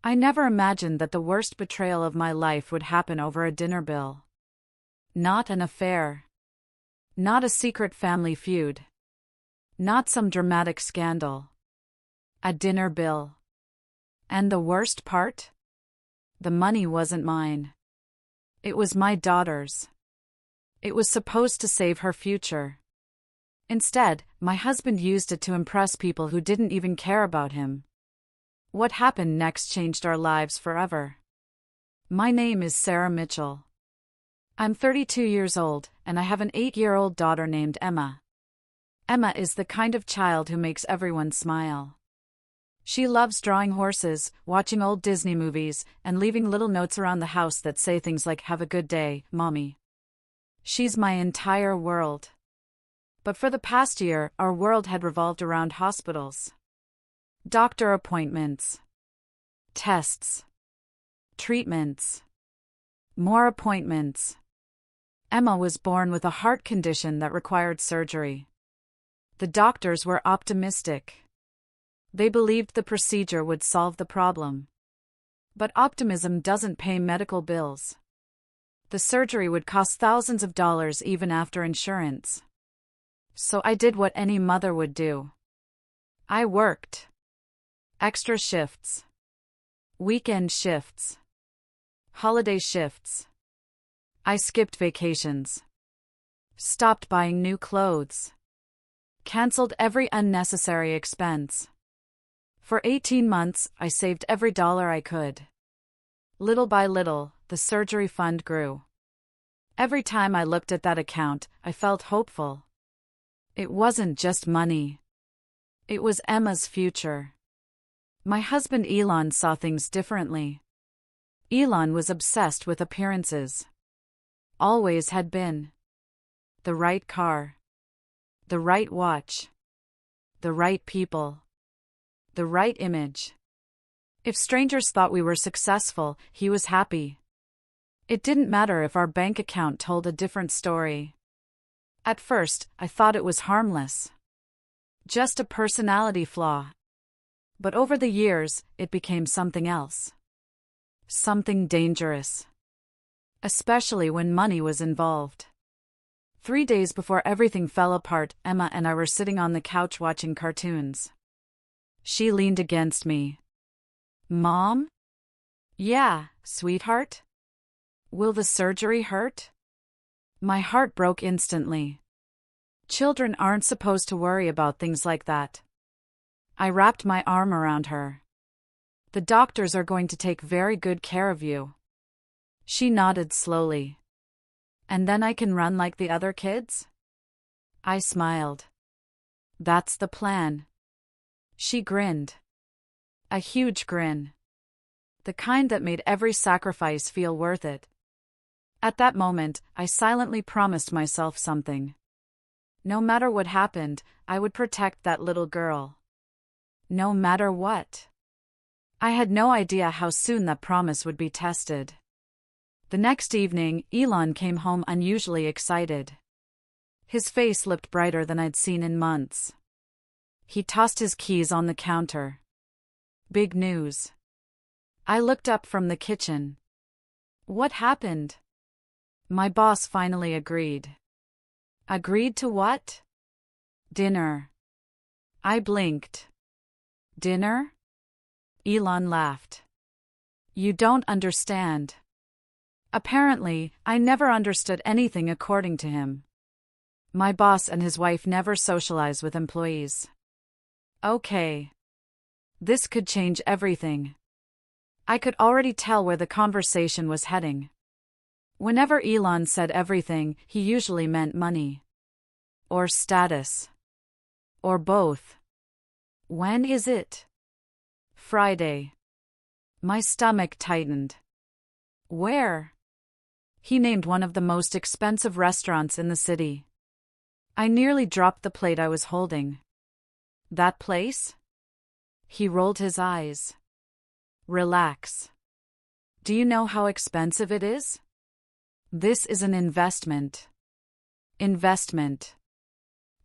I never imagined that the worst betrayal of my life would happen over a dinner bill. Not an affair. Not a secret family feud. Not some dramatic scandal. A dinner bill. And the worst part? The money wasn't mine. It was my daughter's. It was supposed to save her future. Instead, my husband used it to impress people who didn't even care about him. What happened next changed our lives forever. My name is Sarah Mitchell. I'm 32 years old, and I have an 8-year-old daughter named Emma. Emma is the kind of child who makes everyone smile. She loves drawing horses, watching old Disney movies, and leaving little notes around the house that say things like, "Have a good day, Mommy." She's my entire world. But for the past year, our world had revolved around hospitals. Doctor appointments. Tests. Treatments. More appointments. Emma was born with a heart condition that required surgery. The doctors were optimistic. They believed the procedure would solve the problem. But optimism doesn't pay medical bills. The surgery would cost thousands of dollars even after insurance. So I did what any mother would do. I worked. Extra shifts. Weekend shifts. Holiday shifts. I skipped vacations. Stopped buying new clothes. Cancelled every unnecessary expense. For 18 months, I saved every dollar I could. Little by little, the surgery fund grew. Every time I looked at that account, I felt hopeful. It wasn't just money. It was Emma's future. My husband Elon saw things differently. Elon was obsessed with appearances. Always had been. The right car. The right watch. The right people. The right image. If strangers thought we were successful, he was happy. It didn't matter if our bank account told a different story. At first, I thought it was harmless. Just a personality flaw. But over the years, it became something else. Something dangerous. Especially when money was involved. 3 days before everything fell apart, Emma and I were sitting on the couch watching cartoons. She leaned against me. "Mom?" "Yeah, sweetheart?" "Will the surgery hurt?" My heart broke instantly. Children aren't supposed to worry about things like that. I wrapped my arm around her. "The doctors are going to take very good care of you." She nodded slowly. "And then I can run like the other kids?" I smiled. "That's the plan." She grinned. A huge grin. The kind that made every sacrifice feel worth it. At that moment, I silently promised myself something. No matter what happened, I would protect that little girl. No matter what. I had no idea how soon that promise would be tested. The next evening, Elon came home unusually excited. His face looked brighter than I'd seen in months. He tossed his keys on the counter. Big news. I looked up from the kitchen. "What happened?" My boss finally agreed. Agreed to what? Dinner. I blinked. Dinner? Elon laughed. "You don't understand." Apparently, I never understood anything according to him. My boss and his wife never socialize with employees. Okay. This could change everything. I could already tell where the conversation was heading. Whenever Elon said everything, he usually meant money. Or status. Or both. When is it? Friday. My stomach tightened. Where? He named one of the most expensive restaurants in the city. I nearly dropped the plate I was holding. That place? He rolled his eyes. Relax. Do you know how expensive it is? This is an investment. Investment.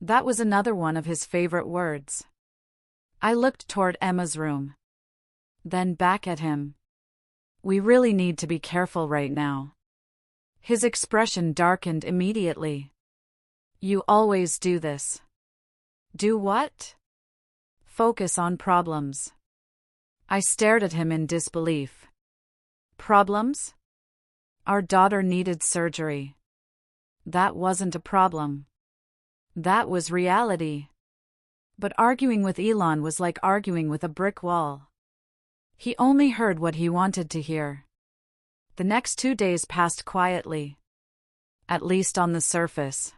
That was another one of his favorite words. I looked toward Emma's room. then back at him. We really need to be careful right now. His expression darkened immediately. You always do this. Do what? Focus on problems. I stared at him in disbelief. Problems? Our daughter needed surgery. That wasn't a problem. That was reality. But arguing with Elon was like arguing with a brick wall. He only heard what he wanted to hear. The next 2 days passed quietly. At least on the surface.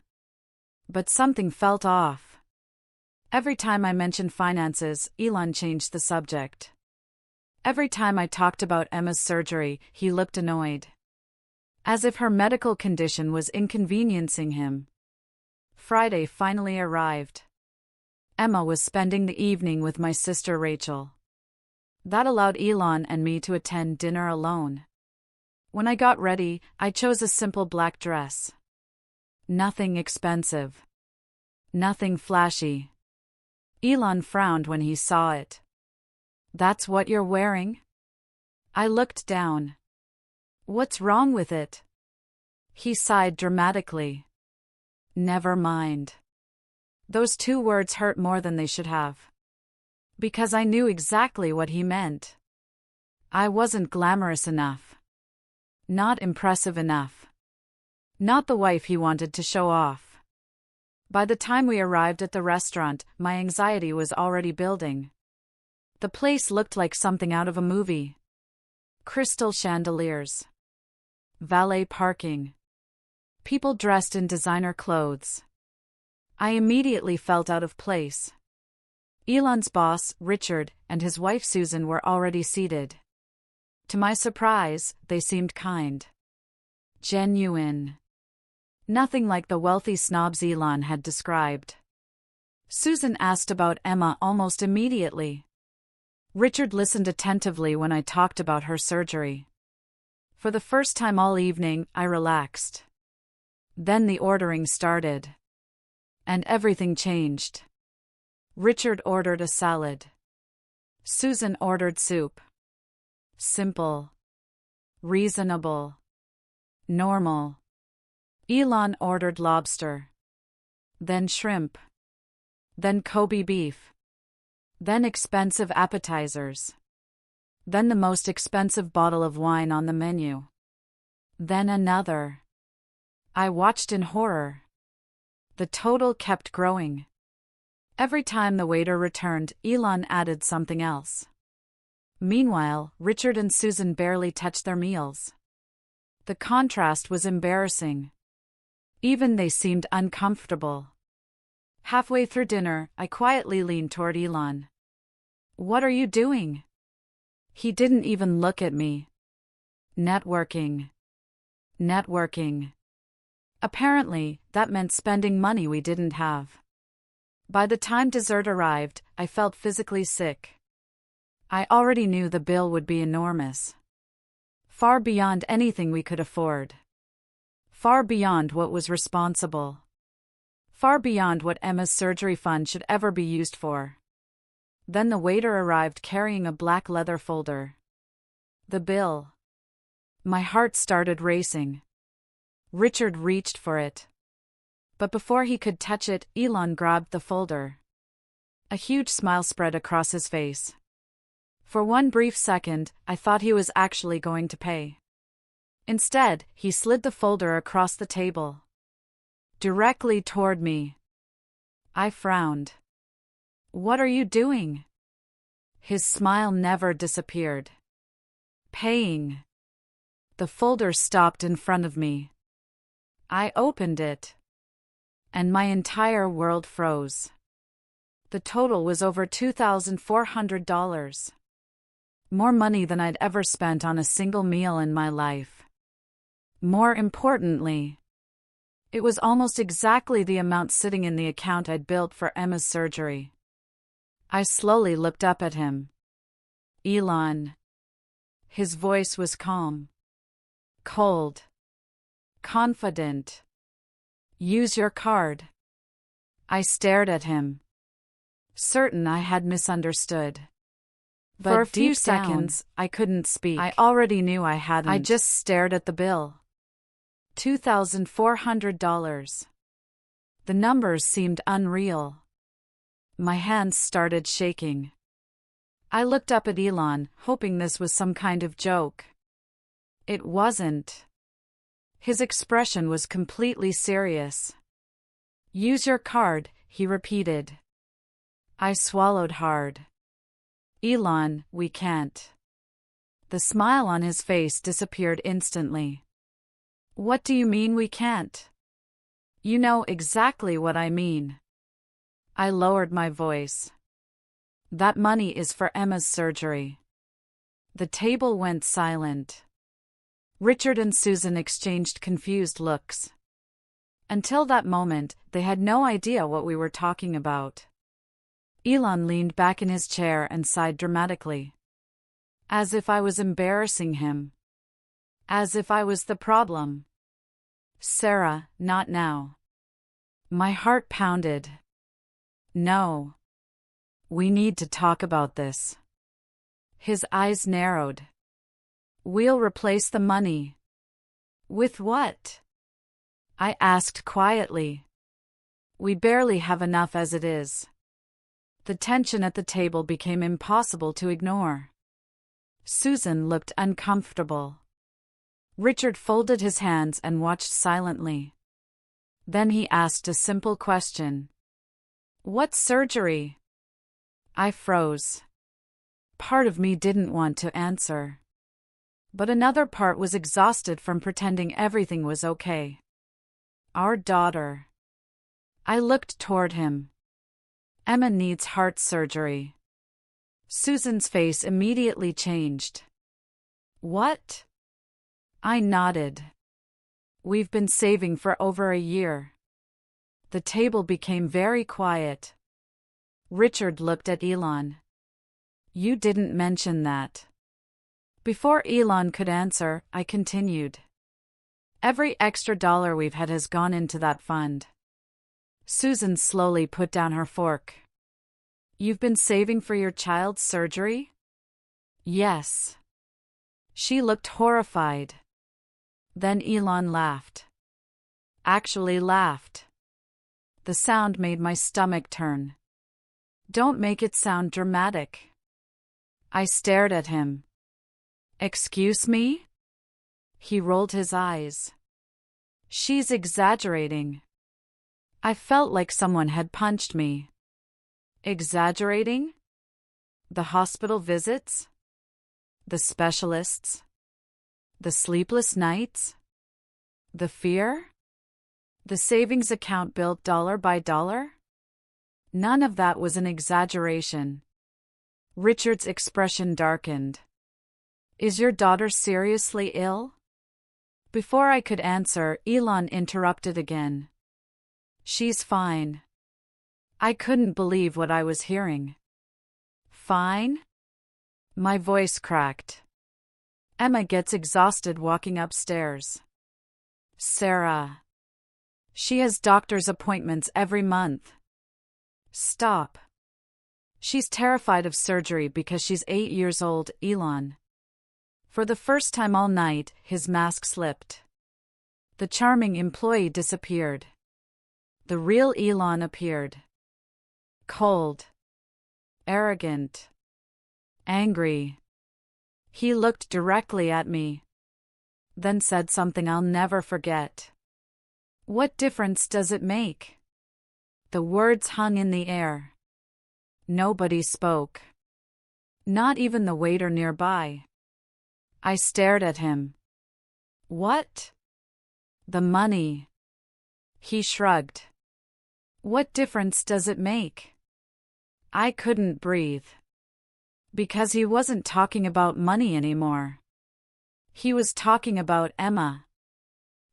But something felt off. Every time I mentioned finances, Elon changed the subject. Every time I talked about Emma's surgery, he looked annoyed. As if her medical condition was inconveniencing him. Friday finally arrived. Emma was spending the evening with my sister Rachel. That allowed Elon and me to attend dinner alone. When I got ready, I chose a simple black dress. Nothing expensive. Nothing flashy. Elon frowned when he saw it. That's what you're wearing? I looked down. What's wrong with it? He sighed dramatically. Never mind. Those 2 words hurt more than they should have. Because I knew exactly what he meant. I wasn't glamorous enough. Not impressive enough. Not the wife he wanted to show off. By the time we arrived at the restaurant, my anxiety was already building. The place looked like something out of a movie. Crystal chandeliers. Valet parking. People dressed in designer clothes. I immediately felt out of place. Elon's boss, Richard, and his wife Susan were already seated. To my surprise, they seemed kind. Genuine. Nothing like the wealthy snobs Elon had described. Susan asked about Emma almost immediately. Richard listened attentively when I talked about her surgery. For the first time all evening, I relaxed. Then the ordering started. And everything changed. Richard ordered a salad. Susan ordered soup. Simple. Reasonable. Normal. Elon ordered lobster. Then shrimp. Then Kobe beef. Then expensive appetizers. Then the most expensive bottle of wine on the menu. Then another. I watched in horror. The total kept growing. Every time the waiter returned, Elon added something else. Meanwhile, Richard and Susan barely touched their meals. The contrast was embarrassing. Even they seemed uncomfortable. Halfway through dinner, I quietly leaned toward Elon. What are you doing? He didn't even look at me. Networking. Networking. Apparently, that meant spending money we didn't have. By the time dessert arrived, I felt physically sick. I already knew the bill would be enormous. Far beyond anything we could afford. Far beyond what was responsible. Far beyond what Emma's surgery fund should ever be used for. Then the waiter arrived carrying a black leather folder. The bill. My heart started racing. Richard reached for it. But before he could touch it, Elon grabbed the folder. A huge smile spread across his face. For one brief second, I thought he was actually going to pay. Instead, he slid the folder across the table. Directly toward me. I frowned. What are you doing? His smile never disappeared. Paying. The folder stopped in front of me. I opened it. And my entire world froze. The total was over $2,400. More money than I'd ever spent on a single meal in my life. More importantly, it was almost exactly the amount sitting in the account I'd built for Emma's surgery. I slowly looked up at him. Elon. His voice was calm. Cold. Confident. Use your card. I stared at him. Certain I had misunderstood. But for a few deep down, seconds, I couldn't speak. I already knew I hadn't. I just stared at the bill. $2,400. The numbers seemed unreal. My hands started shaking. I looked up at Elon, hoping this was some kind of joke. It wasn't. His expression was completely serious. "Use your card," he repeated. I swallowed hard. "Elon, we can't." The smile on his face disappeared instantly. "What do you mean we can't?" "You know exactly what I mean." I lowered my voice. "That money is for Emma's surgery." The table went silent. Richard and Susan exchanged confused looks. Until that moment, they had no idea what we were talking about. Elon leaned back in his chair and sighed dramatically. As if I was embarrassing him. As if I was the problem. "Sarah, not now." My heart pounded. "No. We need to talk about this." His eyes narrowed. "We'll replace the money." "With what?" I asked quietly. "We barely have enough as it is." The tension at the table became impossible to ignore. Susan looked uncomfortable. Richard folded his hands and watched silently. Then he asked a simple question. "What surgery?" I froze. Part of me didn't want to answer. But another part was exhausted from pretending everything was okay. "Our daughter." I looked toward him. "Emma needs heart surgery." Susan's face immediately changed. "What?" I nodded. "We've been saving for over a year." The table became very quiet. Richard looked at Elon. "You didn't mention that." Before Elon could answer, I continued. "Every extra dollar we've had has gone into that fund." Susan slowly put down her fork. "You've been saving for your child's surgery?" "Yes." She looked horrified. Then Elon laughed. Actually laughed. The sound made my stomach turn. "Don't make it sound dramatic." I stared at him. "Excuse me?" He rolled his eyes. "She's exaggerating." I felt like someone had punched me. Exaggerating? The hospital visits? The specialists? The sleepless nights? The fear? The savings account built dollar by dollar? None of that was an exaggeration. Richard's expression darkened. "Is your daughter seriously ill?" Before I could answer, Elon interrupted again. "She's fine." I couldn't believe what I was hearing. "Fine?" My voice cracked. "Emma gets exhausted walking upstairs." "Sarah." "She has doctor's appointments every month." "Stop." "She's terrified of surgery because she's 8 years old, Elon." For the first time all night, his mask slipped. The charming employee disappeared. The real Elon appeared. Cold. Arrogant. Angry. He looked directly at me. Then said something I'll never forget. "What difference does it make?" The words hung in the air. Nobody spoke. Not even the waiter nearby. I stared at him. "What?" "The money." He shrugged. "What difference does it make?" I couldn't breathe. Because he wasn't talking about money anymore. He was talking about Emma.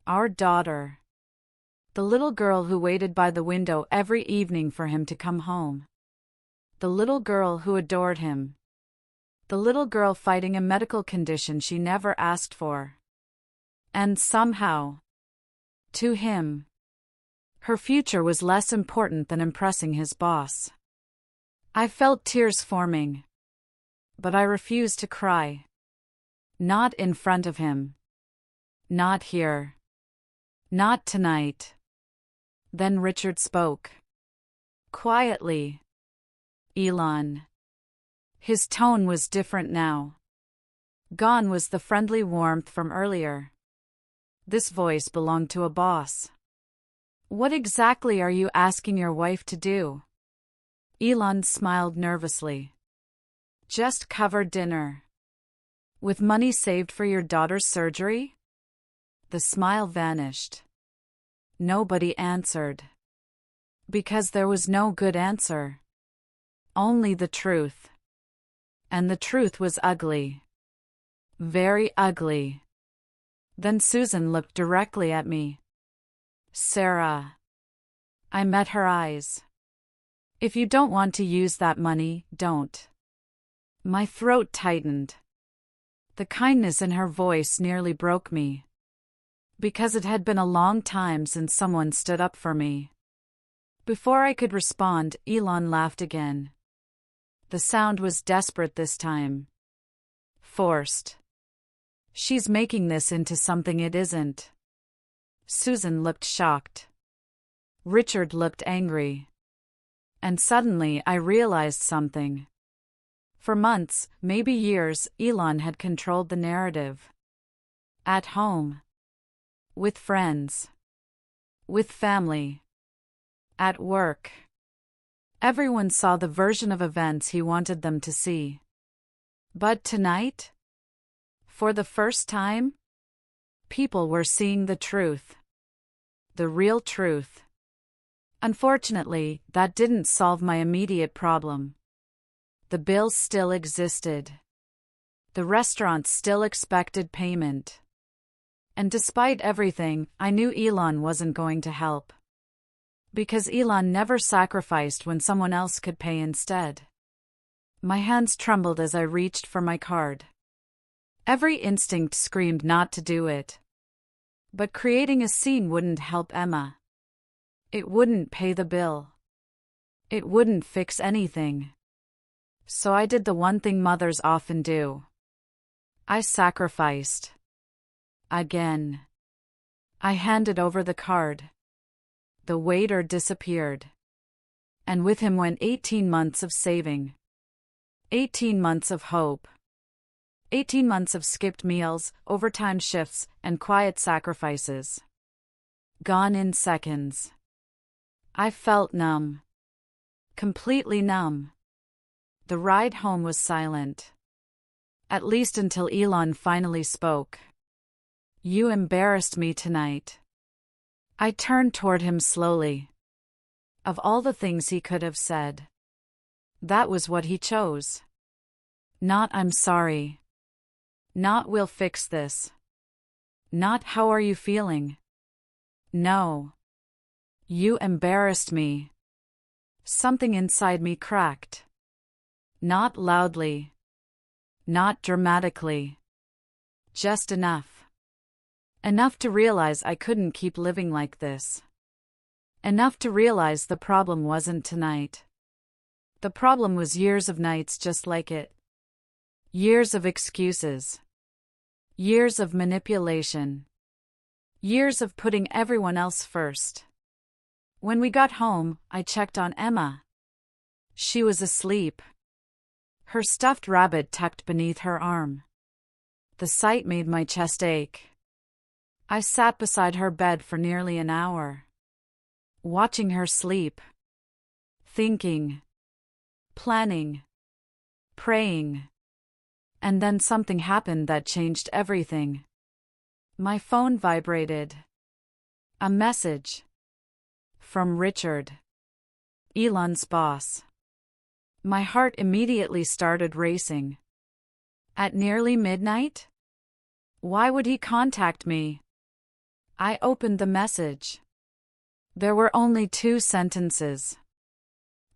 Our daughter. The little girl who waited by the window every evening for him to come home. The little girl who adored him. The little girl fighting a medical condition she never asked for. And somehow, to him, her future was less important than impressing his boss. I felt tears forming. But I refused to cry. Not in front of him. Not here. Not tonight. Then Richard spoke. Quietly. Elon. His tone was different now. Gone was the friendly warmth from earlier. This voice belonged to a boss. What exactly are you asking your wife to do? Elon smiled nervously. Just cover dinner. With money saved for your daughter's surgery? The smile vanished. Nobody answered. Because there was no good answer. Only the truth. And the truth was ugly. Very ugly. Then Susan looked directly at me. Sarah. I met her eyes. If you don't want to use that money, don't. My throat tightened. The kindness in her voice nearly broke me. Because it had been a long time since someone stood up for me. Before I could respond, Elon laughed again. The sound was desperate this time. Forced. She's making this into something it isn't. Susan looked shocked. Richard looked angry. And suddenly I realized something. For months, maybe years, Elon had controlled the narrative. At home. With friends. With family. At work. Everyone saw the version of events he wanted them to see. But tonight? For the first time? People were seeing the truth. The real truth. Unfortunately, that didn't solve my immediate problem. The bills still existed. The restaurant still expected payment. And despite everything, I knew Elon wasn't going to help. Because Elon never sacrificed when someone else could pay instead. My hands trembled as I reached for my card. Every instinct screamed not to do it. But creating a scene wouldn't help Emma. It wouldn't pay the bill. It wouldn't fix anything. So I did the one thing mothers often do. I sacrificed. Again. I handed over the card. The waiter disappeared. And with him went 18 months of saving. 18 months of hope. 18 months of skipped meals, overtime shifts, and quiet sacrifices. Gone in seconds. I felt numb. Completely numb. The ride home was silent. At least until Elon finally spoke. You embarrassed me tonight. I turned toward him slowly. Of all the things he could have said, that was what he chose. Not I'm sorry. Not we'll fix this. Not how are you feeling. No. You embarrassed me. Something inside me cracked. Not loudly. Not dramatically. Just enough. Enough to realize I couldn't keep living like this. Enough to realize the problem wasn't tonight. The problem was years of nights just like it. Years of excuses. Years of manipulation. Years of putting everyone else first. When we got home, I checked on Emma. She was asleep. Her stuffed rabbit tucked beneath her arm. The sight made my chest ache. I sat beside her bed for nearly an hour. Watching her sleep. Thinking. Planning. Praying. And then something happened that changed everything. My phone vibrated. A message. From Richard. Elon's boss. My heart immediately started racing. At nearly midnight? Why would he contact me? I opened the message. There were only 2 sentences.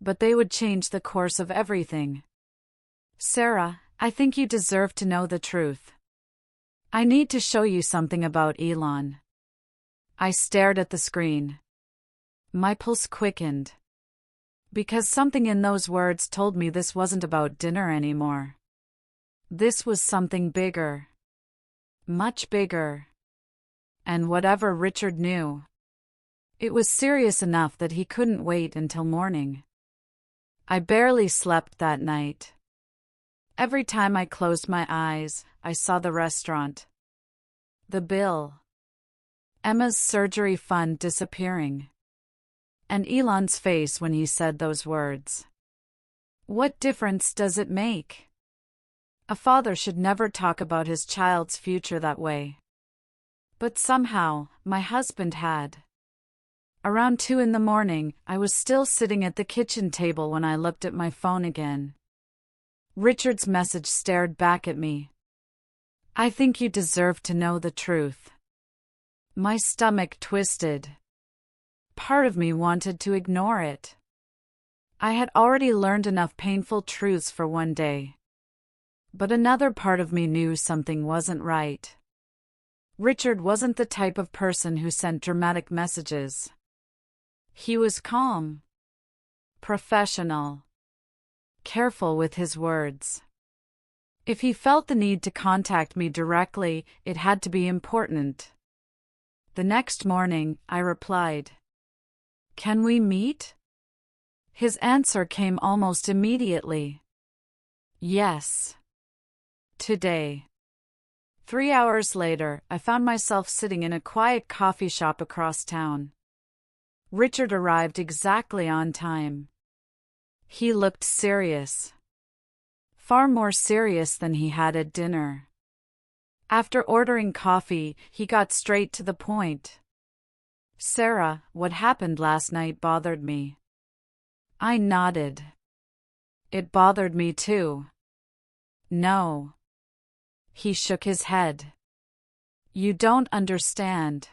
But they would change the course of everything. Sarah, I think you deserve to know the truth. I need to show you something about Elon. I stared at the screen. My pulse quickened. Because something in those words told me this wasn't about dinner anymore. This was something bigger. Much bigger. And whatever Richard knew, it was serious enough that he couldn't wait until morning. I barely slept that night. Every time I closed my eyes, I saw the restaurant, the bill, Emma's surgery fund disappearing, and Elon's face when he said those words. What difference does it make? A father should never talk about his child's future that way. But somehow, my husband had. Around 2 a.m, I was still sitting at the kitchen table when I looked at my phone again. Richard's message stared back at me. I think you deserve to know the truth. My stomach twisted. Part of me wanted to ignore it. I had already learned enough painful truths for one day. But another part of me knew something wasn't right. Richard wasn't the type of person who sent dramatic messages. He was calm, professional, careful with his words. If he felt the need to contact me directly, it had to be important. The next morning, I replied, "Can we meet?" His answer came almost immediately. Yes. Today. 3 hours later, I found myself sitting in a quiet coffee shop across town. Richard arrived exactly on time. He looked serious. Far more serious than he had at dinner. After ordering coffee, he got straight to the point. "Sarah, what happened last night bothered me." I nodded. It bothered me too. No. He shook his head. You don't understand.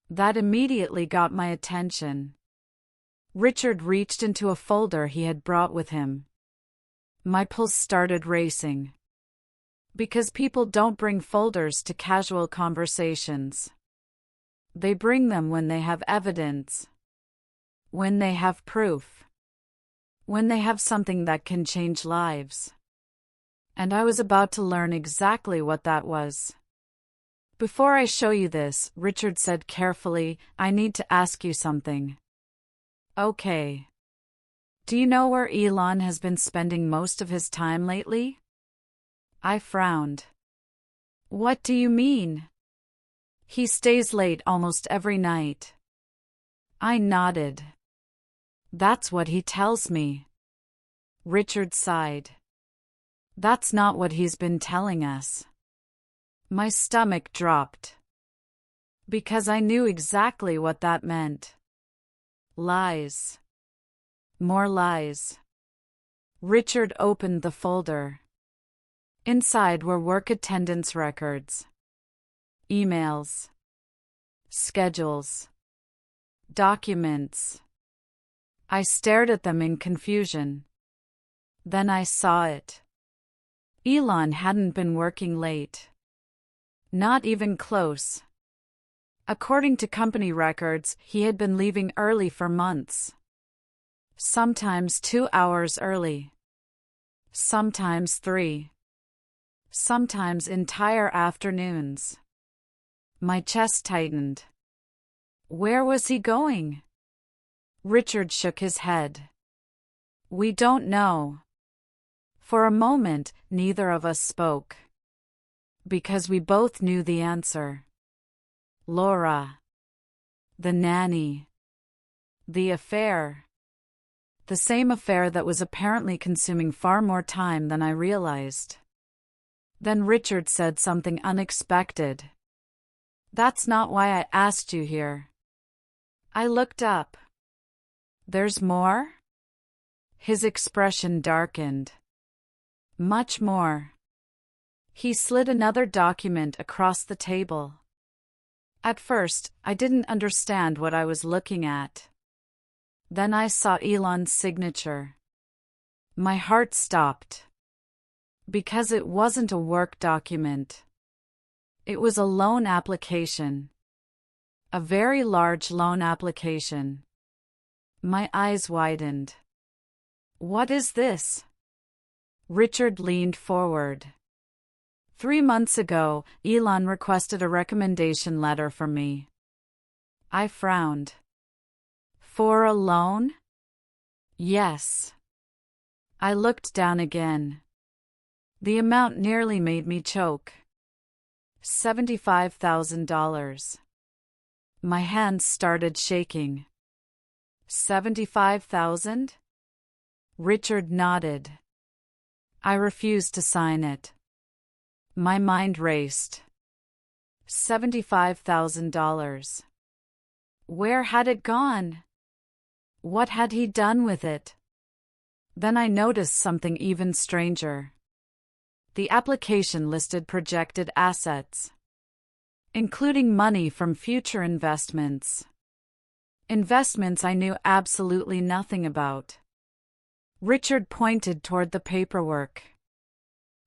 That immediately got my attention. Richard reached into a folder he had brought with him. My pulse started racing. Because people don't bring folders to casual conversations. They bring them when they have evidence. When they have proof. When they have something that can change lives. And I was about to learn exactly what that was. "Before I show you this," Richard said carefully, "I need to ask you something." "Okay. Do you know where Elon has been spending most of his time lately?" I frowned. "What do you mean?" "He stays late almost every night." I nodded. "That's what he tells me." Richard sighed. "That's not what he's been telling us." My stomach dropped. Because I knew exactly what that meant. Lies. More lies. Richard opened the folder. Inside were work attendance records. Emails. Schedules. Documents. I stared at them in confusion. Then I saw it. Elon hadn't been working late. Not even close. According to company records, he had been leaving early for months. Sometimes 2 hours early. Sometimes 3. Sometimes entire afternoons. My chest tightened. Where was he going? Richard shook his head. We don't know. For a moment, neither of us spoke. Because we both knew the answer. Laura. The nanny. The affair. The same affair that was apparently consuming far more time than I realized. Then Richard said something unexpected. "That's not why I asked you here." I looked up. "There's more?" His expression darkened. "Much more." He slid another document across the table. At first, I didn't understand what I was looking at. Then I saw Elon's signature. My heart stopped. Because it wasn't a work document. It was a loan application. A very large loan application. My eyes widened. "What is this?" Richard leaned forward. 3 months ago, Elon requested a recommendation letter from me. I frowned. For a loan? Yes. I looked down again. The amount nearly made me choke. $75,000. My hands started shaking. 75,000? Richard nodded. I refused to sign it. My mind raced. $75,000. Where had it gone? What had he done with it? Then I noticed something even stranger. The application listed projected assets, including money from future investments. Investments I knew absolutely nothing about. Richard pointed toward the paperwork.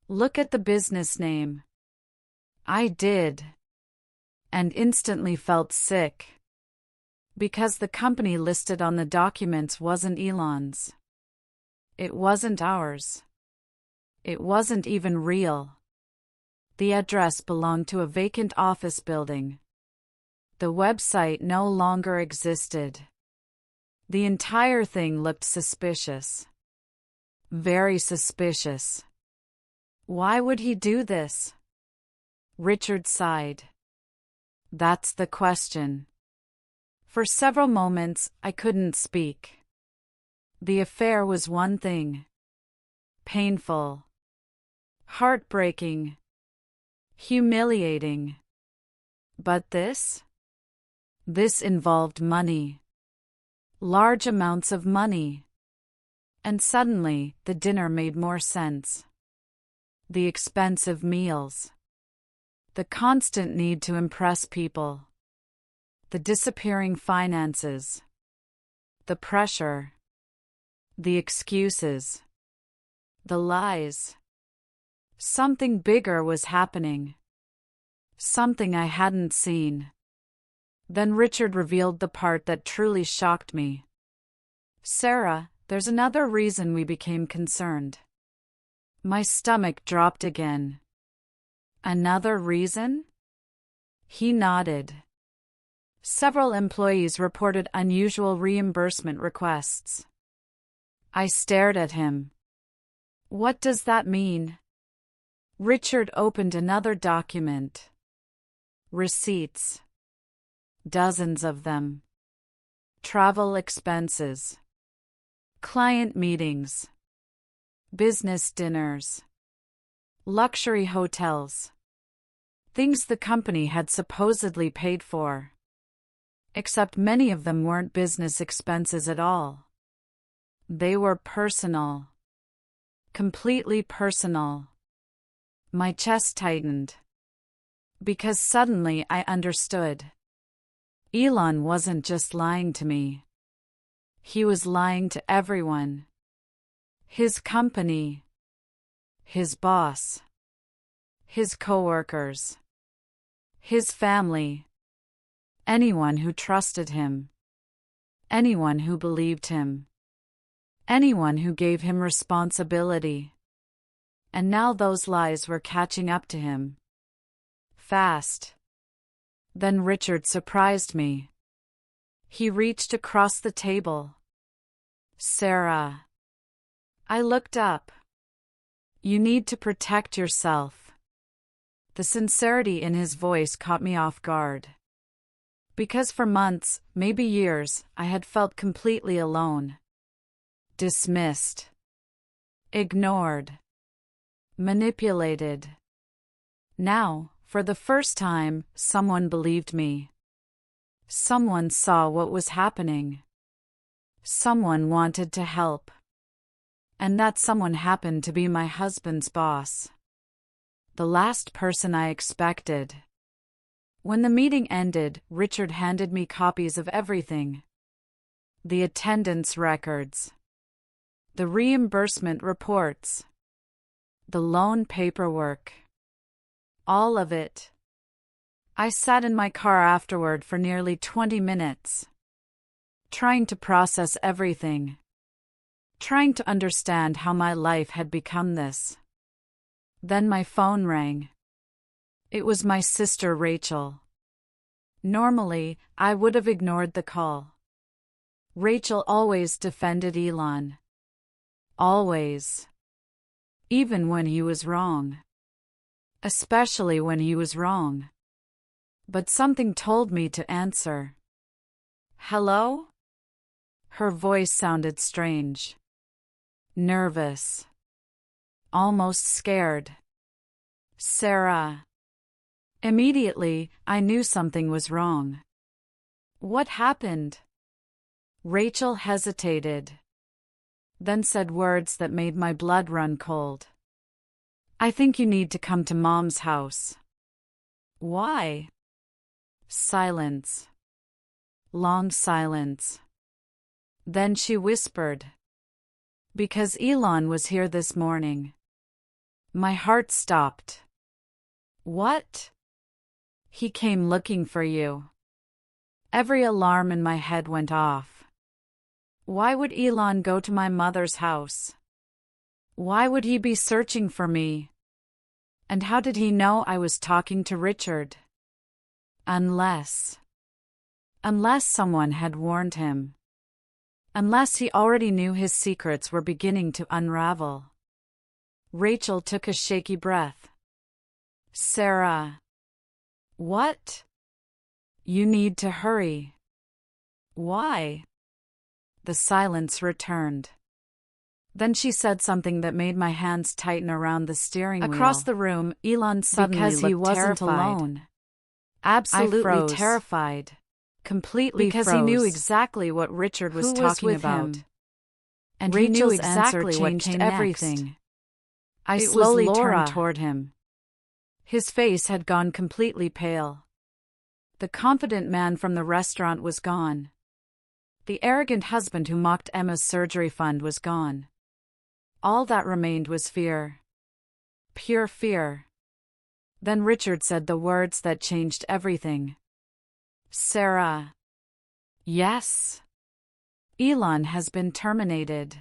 Look at the business name. I did, and instantly felt sick. Because the company listed on the documents wasn't Elon's. It wasn't ours. It wasn't even real. The address belonged to a vacant office building. The website no longer existed. The entire thing looked suspicious. Very suspicious. Why would he do this? Richard sighed. That's the question. For several moments, I couldn't speak. The affair was one thing. Painful. Heartbreaking. Humiliating. But this? This involved money. Large amounts of money. And suddenly, the dinner made more sense. The expensive meals. The constant need to impress people. The disappearing finances. The pressure. The excuses. The lies. Something bigger was happening. Something I hadn't seen. Then Richard revealed the part that truly shocked me. Sarah, there's another reason we became concerned. My stomach dropped again. Another reason? He nodded. Several employees reported unusual reimbursement requests. I stared at him. What does that mean? Richard opened another document. Receipts. Dozens of them. Travel expenses. Client meetings. Business dinners. Luxury hotels. Things the company had supposedly paid for. Except many of them weren't business expenses at all. They were personal. Completely personal. My chest tightened. Because suddenly I understood. Elon wasn't just lying to me. He was lying to everyone. His company. His boss. His coworkers. His family. Anyone who trusted him. Anyone who believed him. Anyone who gave him responsibility. And now those lies were catching up to him. Fast. Then Richard surprised me. He reached across the table. Sarah. I looked up. You need to protect yourself. The sincerity in his voice caught me off guard. Because for months, maybe years, I had felt completely alone. Dismissed. Ignored. Manipulated. Now, for the first time, someone believed me. Someone saw what was happening. Someone wanted to help. And that someone happened to be my husband's boss. The last person I expected. When the meeting ended, Richard handed me copies of everything. The attendance records. The reimbursement reports. The loan paperwork. All of it. I sat in my car afterward for nearly 20 minutes. Trying to process everything. trying to understand how my life had become this. Then my phone rang. It was my sister Rachel. Normally, I would have ignored the call. Rachel always defended Elon. Always. Even when he was wrong. Especially when he was wrong. But something told me to answer. Hello? Her voice sounded strange. Nervous. Almost scared. Sarah. Immediately, I knew something was wrong. What happened? Rachel hesitated. Then said words that made my blood run cold. I think you need to come to Mom's house. Why? Silence. Long silence. Then she whispered. Because Elon was here this morning. My heart stopped. What? He came looking for you. Every alarm in my head went off. Why would Elon go to my mother's house? Why would he be searching for me? And how did he know I was talking to Richard? Unless someone had warned him. Unless he already knew his secrets were beginning to unravel. Rachel took a shaky breath. Sarah. What? You need to hurry. Why? The silence returned. Then she said something that made my hands tighten around the steering wheel. Across the room, Elon suddenly looked terrified. Because he wasn't alone. Absolutely terrified. Completely because he knew exactly what Richard was talking about. And he knew exactly what changed everything. I slowly turned toward him. His face had gone completely pale. The confident man from the restaurant was gone. The arrogant husband who mocked Emma's surgery fund was gone. All that remained was fear. Pure fear. Then Richard said the words that changed everything. Sarah. Yes. Elon has been terminated.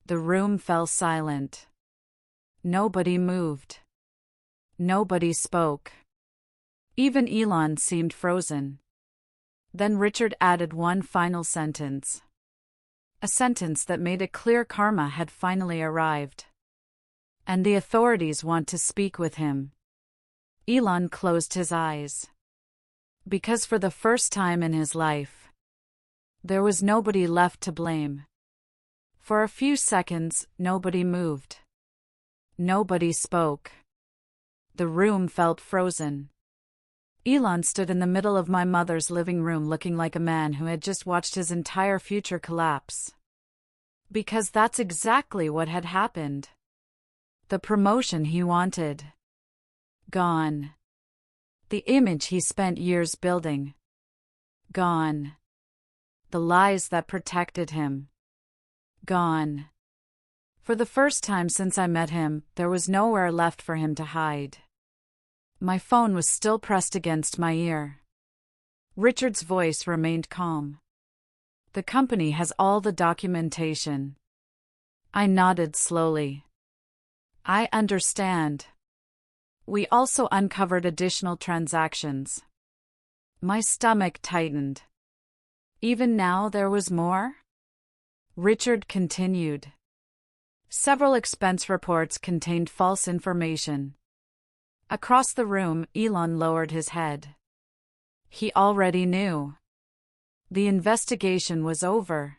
The room fell silent. Nobody moved. Nobody spoke. Even Elon seemed frozen. Then Richard added one final sentence. A sentence that made it clear karma had finally arrived. And the authorities want to speak with him. Elon closed his eyes. Because for the first time in his life, there was nobody left to blame. For a few seconds, nobody moved. Nobody spoke. The room felt frozen. Elon stood in the middle of my mother's living room looking like a man who had just watched his entire future collapse. Because that's exactly what had happened. The promotion he wanted. Gone. The image he spent years building. Gone. The lies that protected him. Gone. For the first time since I met him, there was nowhere left for him to hide. My phone was still pressed against my ear. Richard's voice remained calm. The company has all the documentation. I nodded slowly. I understand. We also uncovered additional transactions. My stomach tightened. Even now there was more? Richard continued. Several expense reports contained false information. Across the room, Elon lowered his head. He already knew. The investigation was over.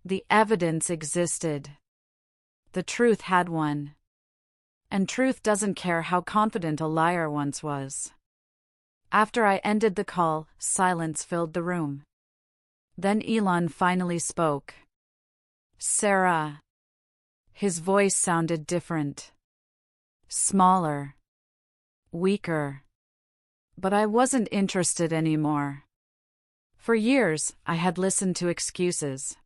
The evidence existed. The truth had won. And truth doesn't care how confident a liar once was. After I ended the call, silence filled the room. Then Elon finally spoke. Sarah. His voice sounded different. Smaller. Weaker. But I wasn't interested anymore. For years, I had listened to excuses.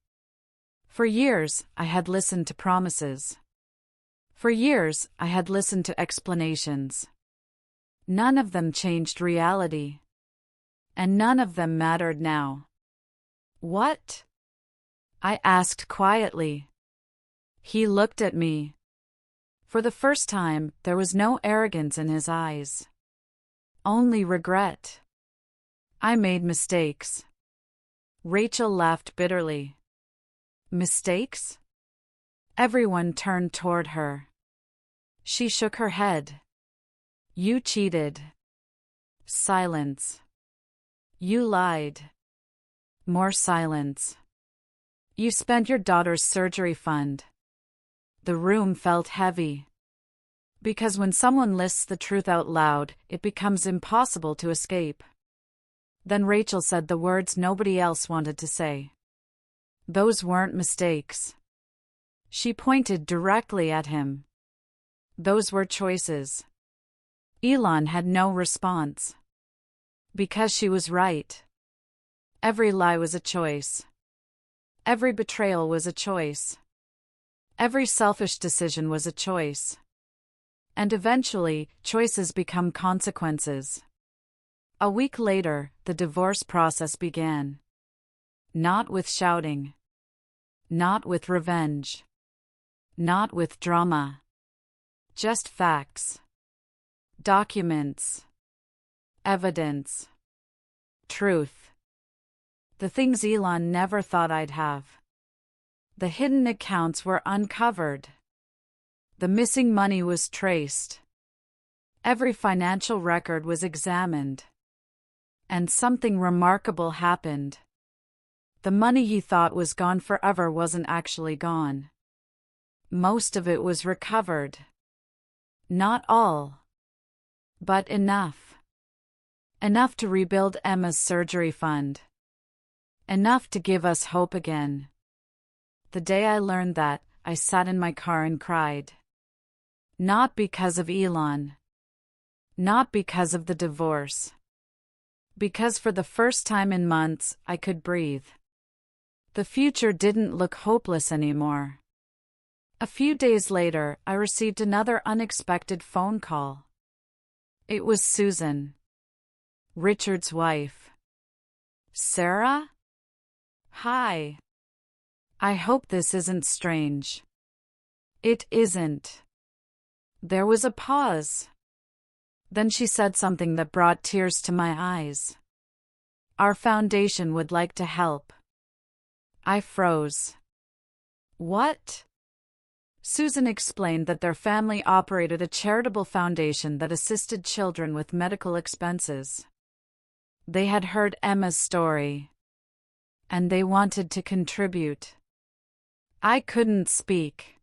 For years, I had listened to promises. For years, I had listened to explanations. None of them changed reality. And none of them mattered now. What? I asked quietly. He looked at me. For the first time, there was no arrogance in his eyes. Only regret. I made mistakes. Rachel laughed bitterly. Mistakes? Everyone turned toward her. She shook her head. You cheated. Silence. You lied. More silence. You spent your daughter's surgery fund. The room felt heavy. Because when someone lists the truth out loud, it becomes impossible to escape. Then Rachel said the words nobody else wanted to say. Those weren't mistakes. She pointed directly at him. Those were choices. Elon had no response. Because she was right. Every lie was a choice. Every betrayal was a choice. Every selfish decision was a choice. And eventually, choices become consequences. A week later, the divorce process began. Not with shouting. Not with revenge. Not with drama. Just facts. Documents. Evidence. Truth. The things Elon never thought I'd have. The hidden accounts were uncovered. The missing money was traced. Every financial record was examined. And something remarkable happened. The money he thought was gone forever wasn't actually gone. Most of it was recovered. Not all. But enough. Enough to rebuild Emma's surgery fund. Enough to give us hope again. The day I learned that, I sat in my car and cried. Not because of Elon. Not because of the divorce. Because for the first time in months, I could breathe. The future didn't look hopeless anymore. A few days later, I received another unexpected phone call. It was Susan. Richard's wife. Sarah? Hi. I hope this isn't strange. It isn't. There was a pause. Then she said something that brought tears to my eyes. Our foundation would like to help. I froze. What? Susan explained that their family operated a charitable foundation that assisted children with medical expenses. They had heard Emma's story. And they wanted to contribute. I couldn't speak.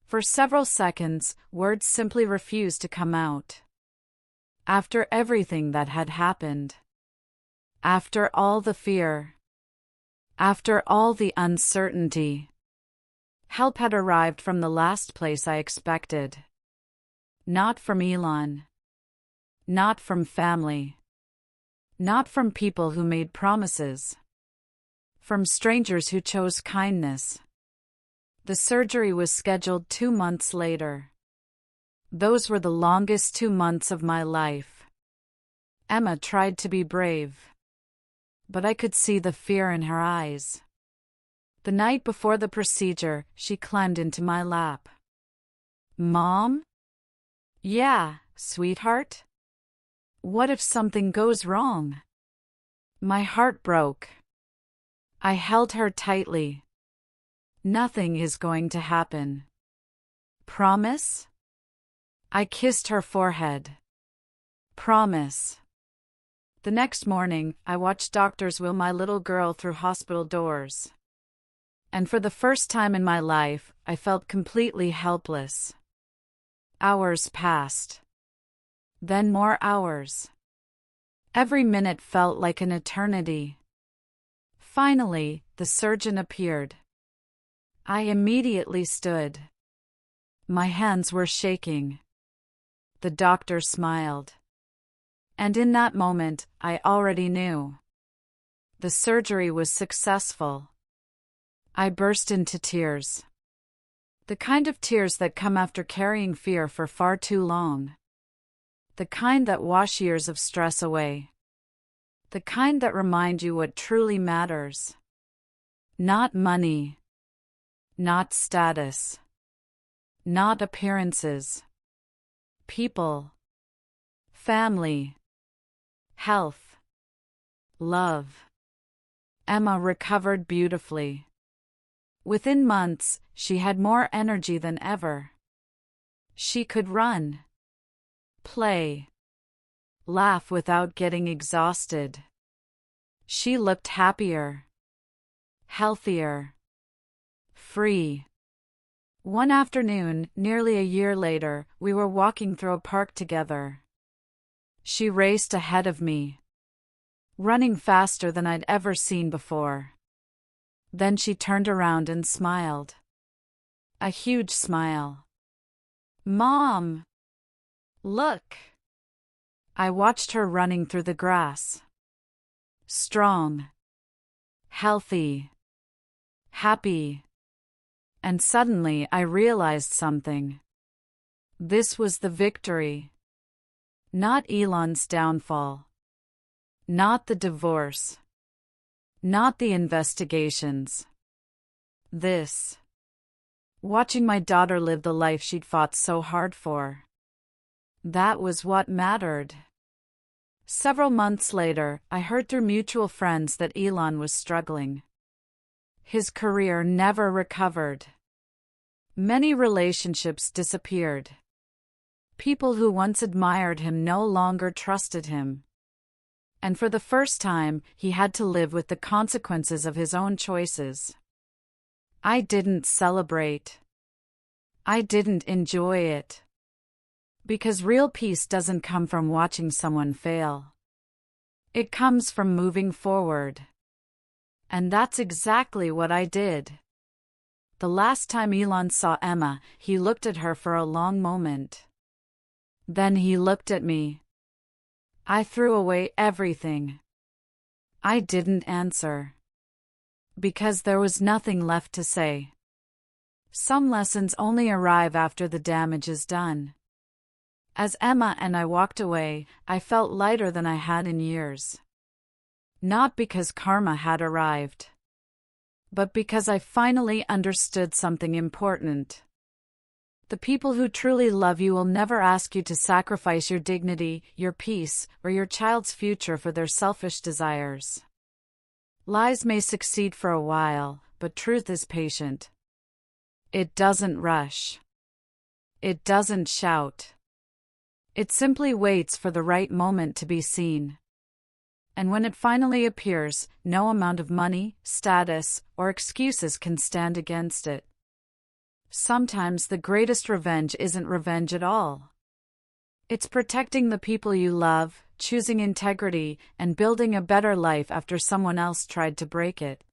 For several seconds, words simply refused to come out. After everything that had happened. After all the fear. After all the uncertainty. Help had arrived from the last place I expected. Not from Elon. Not from family. Not from people who made promises. From strangers who chose kindness. The surgery was scheduled 2 months later. Those were the longest 2 months of my life. Emma tried to be brave. But I could see the fear in her eyes. The night before the procedure, she climbed into my lap. Mom? Yeah, sweetheart? What if something goes wrong? My heart broke. I held her tightly. Nothing is going to happen. Promise? I kissed her forehead. Promise. The next morning, I watched doctors wheel my little girl through hospital doors. And for the first time in my life, I felt completely helpless. Hours passed. Then more hours. Every minute felt like an eternity. Finally, the surgeon appeared. I immediately stood. My hands were shaking. The doctor smiled. And in that moment, I already knew. The surgery was successful. I burst into tears. The kind of tears that come after carrying fear for far too long. The kind that wash years of stress away. The kind that remind you what truly matters. Not money. Not status. Not appearances. People. Family. Health. Love. Emma recovered beautifully. Within months, she had more energy than ever. She could run, play, laugh without getting exhausted. She looked happier, healthier, free. One afternoon, nearly a year later, we were walking through a park together. She raced ahead of me, running faster than I'd ever seen before. Then she turned around and smiled. A huge smile. "Mom! Look!" I watched her running through the grass. Strong, healthy, happy. And suddenly I realized something. This was the victory. Not Elon's downfall. Not the divorce. Not the investigations. This. Watching my daughter live the life she'd fought so hard for. That was what mattered. Several months later, I heard through mutual friends that Elon was struggling. His career never recovered. Many relationships disappeared. People who once admired him no longer trusted him. And for the first time, he had to live with the consequences of his own choices. I didn't celebrate. I didn't enjoy it. Because real peace doesn't come from watching someone fail. It comes from moving forward. And that's exactly what I did. The last time Elon saw Emma, he looked at her for a long moment. Then he looked at me. I threw away everything. I didn't answer. Because there was nothing left to say. Some lessons only arrive after the damage is done. As Emma and I walked away, I felt lighter than I had in years. Not because karma had arrived, but because I finally understood something important. The people who truly love you will never ask you to sacrifice your dignity, your peace, or your child's future for their selfish desires. Lies may succeed for a while, but truth is patient. It doesn't rush. It doesn't shout. It simply waits for the right moment to be seen. And when it finally appears, no amount of money, status, or excuses can stand against it. Sometimes the greatest revenge isn't revenge at all. It's protecting the people you love, choosing integrity, and building a better life after someone else tried to break it.